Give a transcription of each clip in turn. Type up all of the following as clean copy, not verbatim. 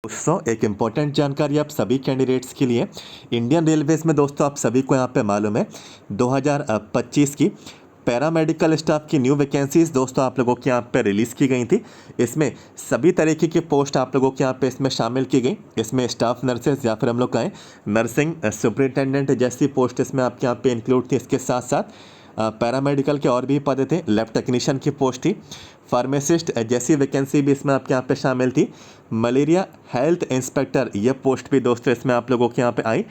दोस्तों एक इम्पॉर्टेंट जानकारी आप सभी कैंडिडेट्स के लिए। इंडियन रेलवेज़ में दोस्तों आप सभी को यहाँ पे मालूम है 2025 की पैरामेडिकल स्टाफ की न्यू वैकेंसीज़ दोस्तों आप लोगों के यहाँ पे रिलीज़ की गई थी। इसमें सभी तरीके की पोस्ट आप लोगों के यहाँ पे इसमें शामिल की गई। इसमें स्टाफ नर्सेज या फिर हम लोग कहें नर्सिंग सुपरिटेंडेंट जैसी पोस्ट इसमें आपके यहाँ पे इंक्लूड थी। इसके साथ साथ पैरामेडिकल के और भी पद थे, लैब टेक्नीशियन की पोस्ट थी, फार्मासिस्ट जैसी वैकेंसी भी इसमें आपके यहाँ पे शामिल थी। मलेरिया हेल्थ इंस्पेक्टर ये पोस्ट भी दोस्तों इसमें आप लोगों के यहाँ पे आई।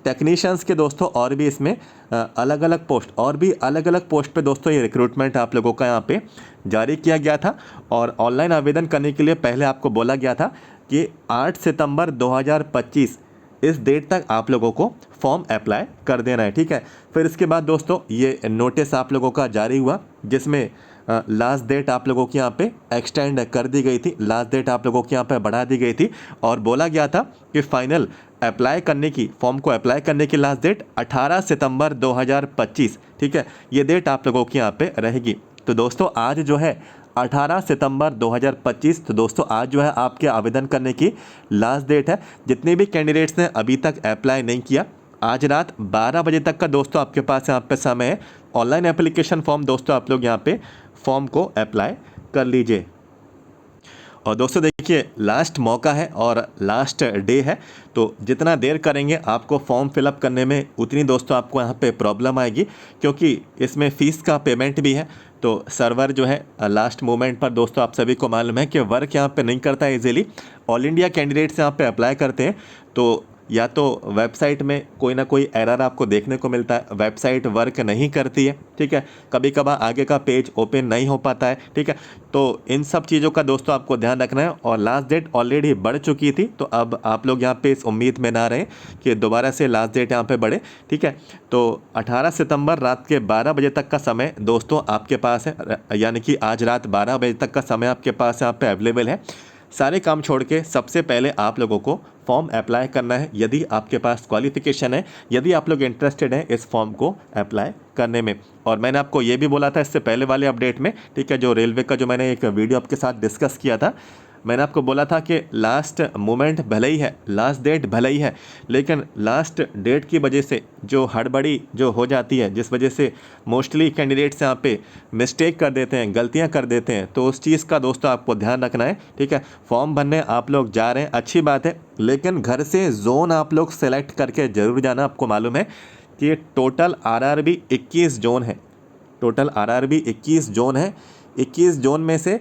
टेक्नीशियंस के दोस्तों और भी इसमें अलग अलग पोस्ट और भी अलग अलग पोस्ट पे दोस्तों ये रिक्रूटमेंट आप लोगों का यहाँ पे जारी किया गया था। और ऑनलाइन आवेदन करने के लिए पहले आपको बोला गया था कि 8 सितंबर 2025 इस डेट तक आप लोगों को फॉर्म अप्लाई कर देना है, ठीक है। फिर इसके बाद दोस्तों ये नोटिस आप लोगों का जारी हुआ जिसमें लास्ट डेट आप लोगों के यहाँ पे एक्सटेंड कर दी गई थी, लास्ट डेट आप लोगों के यहाँ पे बढ़ा दी गई थी और बोला गया था कि फाइनल अप्लाई करने की फॉर्म को अप्लाई करने की लास्ट डेट 18 सितंबर 2025, ठीक है। ये डेट आप लोगों के यहाँ पे रहेगी। तो दोस्तों आज जो है 18 सितंबर 2025, तो दोस्तों आज जो है आपके आवेदन करने की लास्ट डेट है। जितने भी कैंडिडेट्स ने अभी तक अप्लाई नहीं किया, आज रात 12 बजे तक का दोस्तों आपके पास यहाँ पे समय है। ऑनलाइन एप्लीकेशन फॉर्म दोस्तों आप लोग यहाँ पे फॉर्म को अप्लाई कर लीजिए। और दोस्तों देखिए लास्ट मौका है और लास्ट डे है, तो जितना देर करेंगे आपको फॉर्म फिलअप करने में उतनी दोस्तों आपको यहाँ पे प्रॉब्लम आएगी, क्योंकि इसमें फ़ीस का पेमेंट भी है। तो सर्वर जो है लास्ट मोमेंट पर दोस्तों आप सभी को मालूम है कि वर्क यहाँ पे नहीं करता है इजीली। ऑल इंडिया कैंडिडेट्स यहाँ पे अप्लाई करते हैं तो या तो वेबसाइट में कोई ना कोई एरर आपको देखने को मिलता है, वेबसाइट वर्क नहीं करती है, ठीक है। कभी कभार आगे का पेज ओपन नहीं हो पाता है, ठीक है। तो इन सब चीज़ों का दोस्तों आपको ध्यान रखना है। और लास्ट डेट ऑलरेडी बढ़ चुकी थी, तो अब आप लोग यहाँ पे इस उम्मीद में ना रहें कि दोबारा से लास्ट डेट यहाँ पे बढ़े, ठीक है। तो 18 सितंबर रात के 12 बजे तक का समय दोस्तों आपके पास है, यानी कि आज रात 12 बजे तक का समय आपके पास यहाँ पे अवेलेबल है। सारे काम छोड़ के सबसे पहले आप लोगों को फॉर्म अप्लाई करना है, यदि आपके पास क्वालिफिकेशन है, यदि आप लोग इंटरेस्टेड हैं इस फॉर्म को अप्लाई करने में। और मैंने आपको ये भी बोला था इससे पहले वाले अपडेट में, ठीक है, जो रेलवे का जो मैंने एक वीडियो आपके साथ डिस्कस किया था, मैंने आपको बोला था कि लास्ट मोमेंट भले ही है, लास्ट डेट भले ही है, लेकिन लास्ट डेट की वजह से जो हड़बड़ी जो हो जाती है, जिस वजह से मोस्टली कैंडिडेट्स यहाँ पे मिस्टेक कर देते हैं, गलतियाँ कर देते हैं, तो उस चीज़ का दोस्तों आपको ध्यान रखना है, ठीक है। फॉर्म भरने आप लोग जा रहे हैं, अच्छी बात है, लेकिन घर से जोन आप लोग सेलेक्ट करके ज़रूर जाना। आपको मालूम है कि टोटल आरआरबी 21 जोन है, टोटल आरआरबी 21 जोन है। 21 जोन में से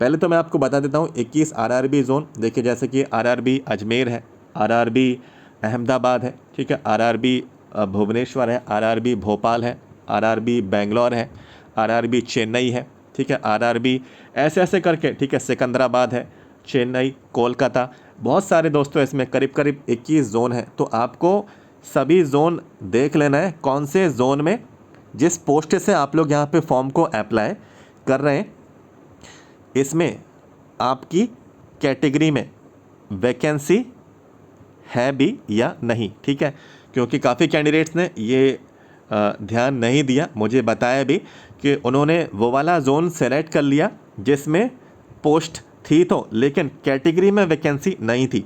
पहले तो मैं आपको बता देता हूँ 21 आरआरबी जोन। देखिए जैसे कि आरआरबी अजमेर है, आरआरबी अहमदाबाद है, ठीक है, आरआरबी भुवनेश्वर है, आरआरबी भोपाल है, आरआरबी बेंगलोर है, आरआरबी चेन्नई है, ठीक है, आरआरबी ऐसे ऐसे करके, ठीक है, सिकंदराबाद है, चेन्नई, कोलकाता, बहुत सारे दोस्तों इसमें करीब करीब 21 जोन है। तो आपको सभी जोन देख लेना है, कौन से जोन में जिस पोस्ट से आप लोग यहाँ पे फॉर्म को अप्लाई कर रहे हैं, इसमें आपकी कैटेगरी में वैकेंसी है भी या नहीं, ठीक है। क्योंकि काफ़ी कैंडिडेट्स ने ये ध्यान नहीं दिया, मुझे बताया भी कि उन्होंने वो वाला जोन सेलेक्ट कर लिया जिसमें पोस्ट थी तो, लेकिन कैटेगरी में वैकेंसी नहीं थी।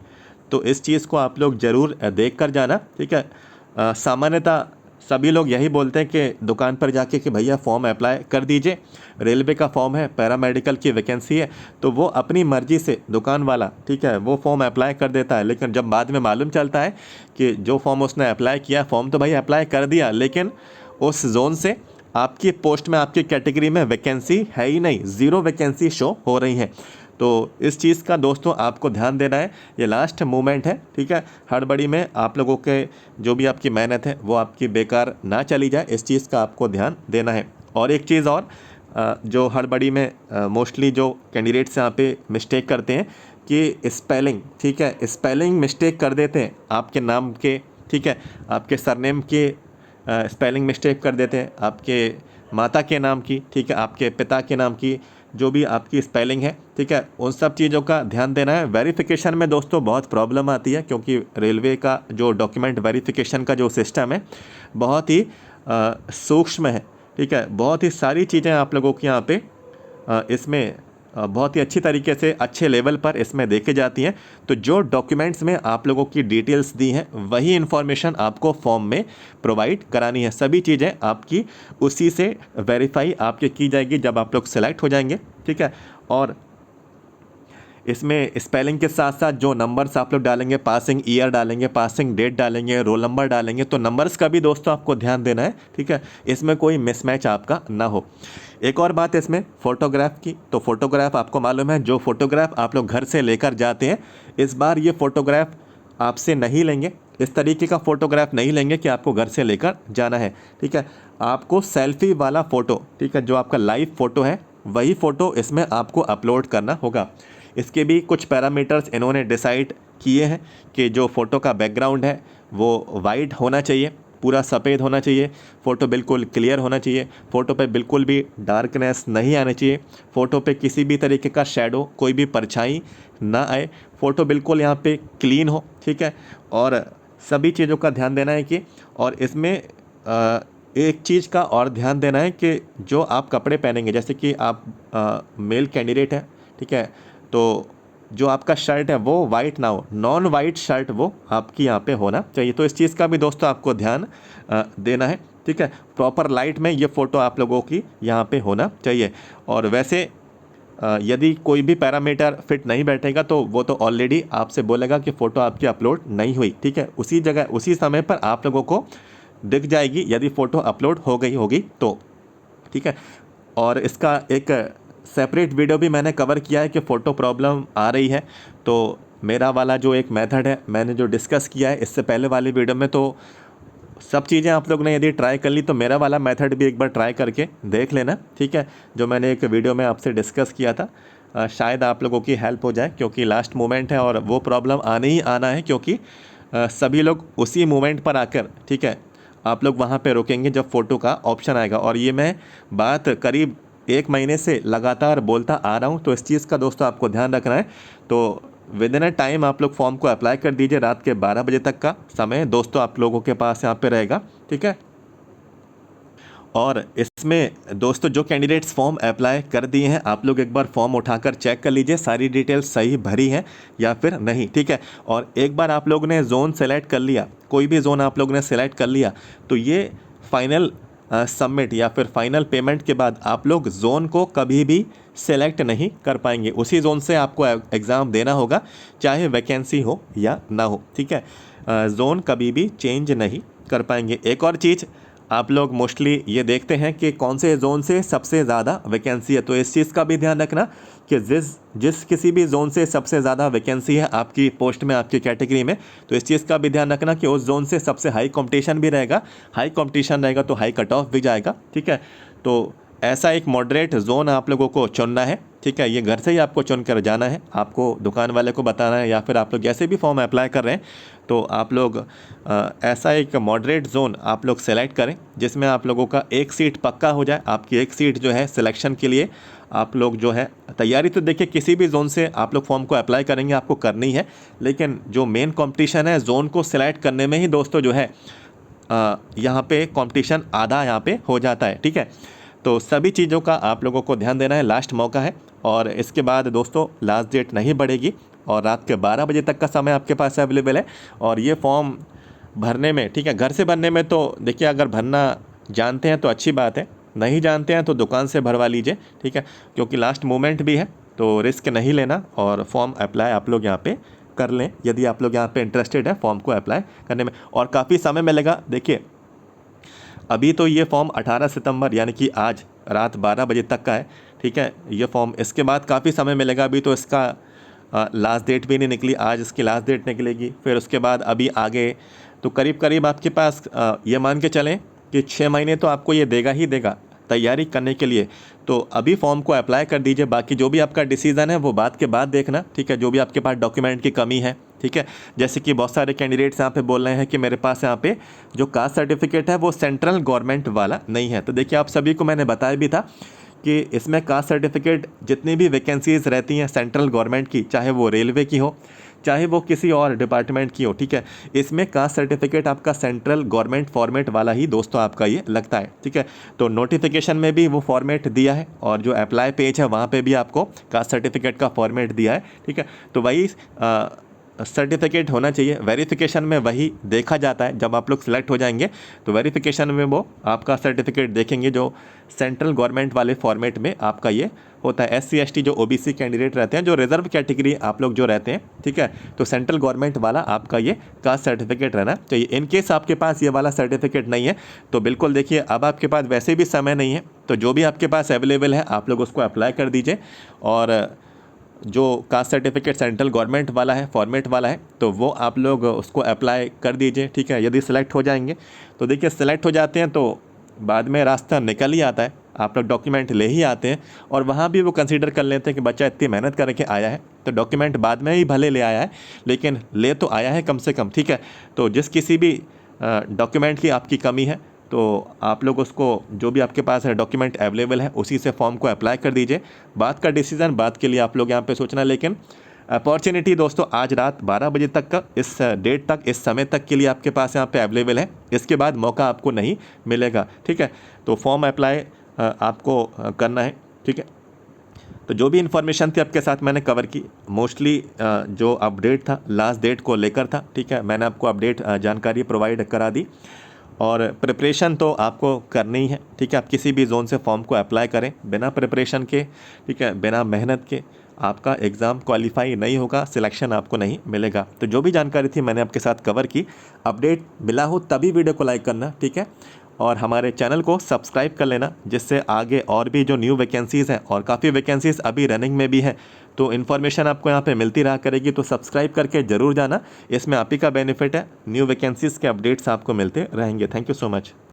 तो इस चीज़ को आप लोग ज़रूर देख कर जाना, ठीक है। सामान्यतः सभी लोग यही बोलते हैं कि दुकान पर जाके कि भैया फॉर्म अप्लाई कर दीजिए, रेलवे का फॉर्म है, पैरामेडिकल की वैकेंसी है, तो वो अपनी मर्ज़ी से दुकान वाला, ठीक है, वो फॉर्म अप्लाई कर देता है। लेकिन जब बाद में मालूम चलता है कि जो फॉर्म उसने अप्लाई किया, फॉर्म तो भाई अप्लाई कर दिया, लेकिन उस जोन से आपकी पोस्ट में, आपकी कैटेगरी में वैकेंसी है ही नहीं, ज़ीरो वैकेंसी शो हो रही है। तो इस चीज़ का दोस्तों आपको ध्यान देना है, ये लास्ट मोमेंट है, ठीक है। हड़बड़ी में आप लोगों के जो भी आपकी मेहनत है वो आपकी बेकार ना चली जाए, इस चीज़ का आपको ध्यान देना है। और एक चीज़ और, जो हड़बड़ी में मोस्टली जो कैंडिडेट्स यहाँ पे मिस्टेक करते हैं कि स्पेलिंग, ठीक है, स्पेलिंग मिस्टेक कर देते हैं आपके नाम के, ठीक है, आपके सरनेम के स्पेलिंग मिस्टेक कर देते हैं, आपके माता के नाम की, ठीक है, आपके पिता के नाम की जो भी आपकी स्पेलिंग है, ठीक है, उन सब चीज़ों का ध्यान देना है। वेरिफिकेशन में दोस्तों बहुत प्रॉब्लम आती है, क्योंकि रेलवे का जो डॉक्यूमेंट वेरिफिकेशन का जो सिस्टम है बहुत ही सूक्ष्म है, ठीक है, बहुत ही सारी चीज़ें आप लोगों के यहाँ पे इसमें बहुत ही अच्छी तरीके से अच्छे लेवल पर इसमें देखी जाती हैं। तो जो डॉक्यूमेंट्स में आप लोगों की डिटेल्स दी हैं वही इन्फॉर्मेशन आपको फॉर्म में प्रोवाइड करानी है। सभी चीज़ें आपकी उसी से वेरीफाई आपके की जाएगी जब आप लोग सेलेक्ट हो जाएंगे, ठीक है। और इसमें स्पेलिंग के साथ साथ जो नंबर्स आप लोग डालेंगे, पासिंग ईयर डालेंगे, पासिंग डेट डालेंगे, रोल नंबर डालेंगे, तो नंबर्स का भी दोस्तों आपको ध्यान देना है, ठीक है। इसमें कोई मिसमैच आपका ना हो। एक और बात इसमें फ़ोटोग्राफ की, तो फ़ोटोग्राफ आपको मालूम है जो फ़ोटोग्राफ आप लोग घर से लेकर जाते हैं, इस बार ये फ़ोटोग्राफ आपसे नहीं लेंगे, इस तरीके का फ़ोटोग्राफ नहीं लेंगे कि आपको घर से लेकर जाना है, ठीक है। आपको सेल्फ़ी वाला फ़ोटो, ठीक है, जो आपका लाइव फ़ोटो है वही फ़ोटो इसमें आपको अपलोड करना होगा। इसके भी कुछ पैरामीटर्स इन्होंने डिसाइड किए हैं कि जो फ़ोटो का बैकग्राउंड है वो वाइट होना चाहिए, पूरा सफ़ेद होना चाहिए, फ़ोटो बिल्कुल क्लियर होना चाहिए, फ़ोटो पे बिल्कुल भी डार्कनेस नहीं आना चाहिए, फ़ोटो पे किसी भी तरीके का शैडो, कोई भी परछाई ना आए, फ़ोटो बिल्कुल यहाँ पे क्लीन हो, ठीक है। और सभी चीज़ों का ध्यान देना है कि, और इसमें एक चीज़ का और ध्यान देना है कि जो आप कपड़े पहनेंगे, जैसे कि आप मेल कैंडिडेट हैं, ठीक है, तो जो आपका शर्ट है वो वाइट ना हो, नॉन वाइट शर्ट वो आपकी यहाँ पे होना चाहिए। तो इस चीज़ का भी दोस्तों आपको ध्यान देना है, ठीक है। प्रॉपर लाइट में ये फ़ोटो आप लोगों की यहाँ पे होना चाहिए। और वैसे यदि कोई भी पैरामीटर फिट नहीं बैठेगा तो वो तो ऑलरेडी आपसे बोलेगा कि फ़ोटो आपकी अपलोड नहीं हुई, ठीक है। उसी जगह उसी समय पर आप लोगों को दिख जाएगी यदि फ़ोटो अपलोड हो गई होगी तो, ठीक है। और इसका एक सेपरेट वीडियो भी मैंने कवर किया है कि फ़ोटो प्रॉब्लम आ रही है, तो मेरा वाला जो एक मेथड है मैंने जो डिस्कस किया है इससे पहले वाली वीडियो में, तो सब चीज़ें आप लोग ने यदि ट्राई कर ली तो मेरा वाला मेथड भी एक बार ट्राई करके देख लेना, ठीक है, जो मैंने एक वीडियो में आपसे डिस्कस किया था। शायद आप लोगों की हेल्प हो जाए, क्योंकि लास्ट मोमेंट है और वो प्रॉब्लम आने ही आना है, क्योंकि सभी लोग उसी मोमेंट पर आकर, ठीक है, आप लोग वहाँ पे रुकेंगे जब फ़ोटो का ऑप्शन आएगा। और ये मैं बात करीब 1 महीने से लगातार बोलता आ रहा हूँ, तो इस चीज़ का दोस्तों आपको ध्यान रखना है। तो विद इन अ टाइम आप लोग फॉर्म को अप्लाई कर दीजिए, रात के 12 बजे तक का समय दोस्तों आप लोगों के पास यहाँ पे रहेगा, ठीक है। और इसमें दोस्तों जो कैंडिडेट्स फॉर्म अप्लाई कर दिए हैं, आप लोग एक बार फॉर्म उठाकर चेक कर लीजिए सारी डिटेल्स सही भरी हैं या फिर नहीं, ठीक है। और एक बार आप लोग ने जोन सेलेक्ट कर लिया, कोई भी जोन आप लोग ने सेलेक्ट कर लिया, तो ये फाइनल सबमिट या फिर फाइनल पेमेंट के बाद आप लोग जोन को कभी भी सेलेक्ट नहीं कर पाएंगे। उसी जोन से आपको एग्ज़ाम देना होगा, चाहे वैकेंसी हो या ना हो, ठीक है। जोन कभी भी चेंज नहीं कर पाएंगे। एक और चीज़, आप लोग मोस्टली ये देखते हैं कि कौन से जोन से सबसे ज़्यादा वैकेंसी है, तो इस चीज़ का भी ध्यान रखना कि जिस किसी भी जोन से सबसे ज़्यादा वैकेंसी है आपकी पोस्ट में, आपकी कैटेगरी में, तो इस चीज़ का भी ध्यान रखना कि उस जोन से सबसे हाई कंपटीशन भी रहेगा, हाई कंपटीशन रहेगा तो हाई कट ऑफ भी जाएगा, ठीक है। तो ऐसा एक मॉडरेट जोन आप लोगों को चुनना है, ठीक है। ये घर से ही आपको चुन कर जाना है, आपको दुकान वाले को बताना है, या फिर आप लोग जैसे भी फॉर्म अप्लाई कर रहे हैं तो आप लोग ऐसा एक मॉडरेट जोन आप लोग सेलेक्ट करें जिसमें आप लोगों का एक सीट पक्का हो जाए। आपकी एक सीट जो है सिलेक्शन के लिए आप लोग जो है तैयारी, तो देखिए किसी भी जोन से आप लोग फॉर्म को अप्लाई करेंगे आपको करनी है, लेकिन जो मेन कंपटीशन है जोन को सिलेक्ट करने में ही दोस्तों जो है यहाँ पे कंपटीशन आधा यहाँ पे हो जाता है, ठीक है। तो सभी चीज़ों का आप लोगों को ध्यान देना है, लास्ट मौका है और इसके बाद दोस्तों लास्ट डेट नहीं बढ़ेगी और रात के 12 बजे तक का समय आपके पास अवेलेबल है। और ये फॉर्म भरने में, ठीक है, घर से भरने में तो देखिए अगर भरना जानते हैं तो अच्छी बात है, नहीं जानते हैं तो दुकान से भरवा लीजिए, ठीक है, क्योंकि लास्ट मोमेंट भी है तो रिस्क नहीं लेना और फॉर्म अप्लाई आप लोग यहाँ पे कर लें यदि आप लोग यहाँ पे इंटरेस्टेड है फॉर्म को अप्लाई करने में। और काफ़ी समय मिलेगा, देखिए अभी तो ये फॉर्म 18 सितंबर यानी कि आज रात 12 बजे तक का है, ठीक है, ये फॉर्म। इसके बाद काफ़ी समय मिलेगा, अभी तो इसका लास्ट डेट भी नहीं निकली, आज इसकी लास्ट डेट निकलेगी, फिर उसके बाद अभी आगे तो करीब करीब आपके पास ये मान के चलें कि 6 महीने तो आपको ये देगा ही देगा तैयारी करने के लिए। तो अभी फॉर्म को अप्लाई कर दीजिए, बाकी जो भी आपका डिसीज़न है वो बात के बाद देखना, ठीक है। जो भी आपके पास डॉक्यूमेंट की कमी है, ठीक है, जैसे कि बहुत सारे कैंडिडेट्स यहाँ पे बोल रहे हैं कि मेरे पास यहाँ पे जो कास्ट सर्टिफिकेट है वो सेंट्रल गवर्नमेंट वाला नहीं है। तो देखिए आप सभी को मैंने बताया भी था कि इसमें कास्ट सर्टिफिकेट जितनी भी वैकेंसीज़ रहती हैं सेंट्रल गवर्नमेंट की, चाहे वो रेलवे की हो, चाहे वो किसी और डिपार्टमेंट की हो, ठीक है। इसमें कास्ट सर्टिफिकेट आपका सेंट्रल गवर्नमेंट फॉर्मेट वाला ही दोस्तों आपका ये लगता है, ठीक है। तो नोटिफिकेशन में भी वो फॉर्मेट दिया है और जो अप्लाई पेज है वहाँ पे भी आपको कास्ट सर्टिफिकेट का फॉर्मेट दिया है, ठीक है। तो वही सर्टिफिकेट होना चाहिए। वेरिफिकेशन में वही देखा जाता है, जब आप लोग सिलेक्ट हो जाएंगे तो वेरिफिकेशन में वो आपका सर्टिफिकेट देखेंगे जो सेंट्रल गवर्नमेंट वाले फॉर्मेट में आपका ये होता है। SC ST जो OBC कैंडिडेट रहते हैं, जो रिजर्व कैटेगरी आप लोग जो रहते हैं, ठीक है, तो सेंट्रल गवर्नमेंट वाला आपका ये कास्ट सर्टिफिकेट रहना चाहिए। इन केस आपके पास ये वाला सर्टिफिकेट नहीं है तो बिल्कुल देखिए, अब आपके पास वैसे भी समय नहीं है, तो जो भी आपके पास अवेलेबल है आप लोग उसको अप्लाई कर दीजिए। और जो कास्ट सर्टिफिकेट सेंट्रल गवर्नमेंट वाला है, फॉर्मेट वाला है, तो वो आप लोग उसको अप्लाई कर दीजिए, ठीक है। यदि सिलेक्ट हो जाएंगे तो देखिए, सिलेक्ट हो जाते हैं तो बाद में रास्ता निकल ही आता है, आप लोग डॉक्यूमेंट ले ही आते हैं और वहाँ भी वो कंसीडर कर लेते हैं कि बच्चा इतनी मेहनत करके आया है, तो डॉक्यूमेंट बाद में ही भले ले आया है लेकिन ले तो आया है कम से कम, ठीक है। तो जिस किसी भी डॉक्यूमेंट की आपकी कमी है तो आप लोग उसको, जो भी आपके पास है डॉक्यूमेंट अवेलेबल है, उसी से फॉर्म को अप्लाई कर दीजिए। बात का डिसीज़न बात के लिए आप लोग यहाँ पे सोचना, लेकिन अपॉर्चुनिटी दोस्तों आज रात 12 बजे तक का, इस डेट तक, इस समय तक के लिए आपके पास यहाँ पे अवेलेबल है। इसके बाद मौका आपको नहीं मिलेगा, ठीक है। तो फॉर्म अप्लाई आपको करना है, ठीक है। तो जो भी इन्फॉर्मेशन थी आपके साथ मैंने कवर की, मोस्टली जो अपडेट था लास्ट डेट को लेकर था, ठीक है। मैंने आपको अपडेट जानकारी प्रोवाइड करा दी और प्रिपरेशन तो आपको करनी ही है, ठीक है। आप किसी भी जोन से फॉर्म को अप्लाई करें, बिना प्रिपरेशन के, ठीक है, बिना मेहनत के आपका एग्ज़ाम क्वालिफाई नहीं होगा, सिलेक्शन आपको नहीं मिलेगा। तो जो भी जानकारी थी मैंने आपके साथ कवर की। अपडेट मिला हो तभी वीडियो को लाइक करना, ठीक है, और हमारे चैनल को सब्सक्राइब कर लेना, जिससे आगे और भी जो न्यू वैकेंसीज़ हैं, और काफ़ी वैकेंसीज़ अभी रनिंग में भी हैं, तो इन्फॉर्मेशन आपको यहाँ पे मिलती रहा करेगी। तो सब्सक्राइब करके ज़रूर जाना, इसमें आप ही का बेनिफिट है, न्यू वैकेंसीज़ के अपडेट्स आपको मिलते रहेंगे। Thank you so much.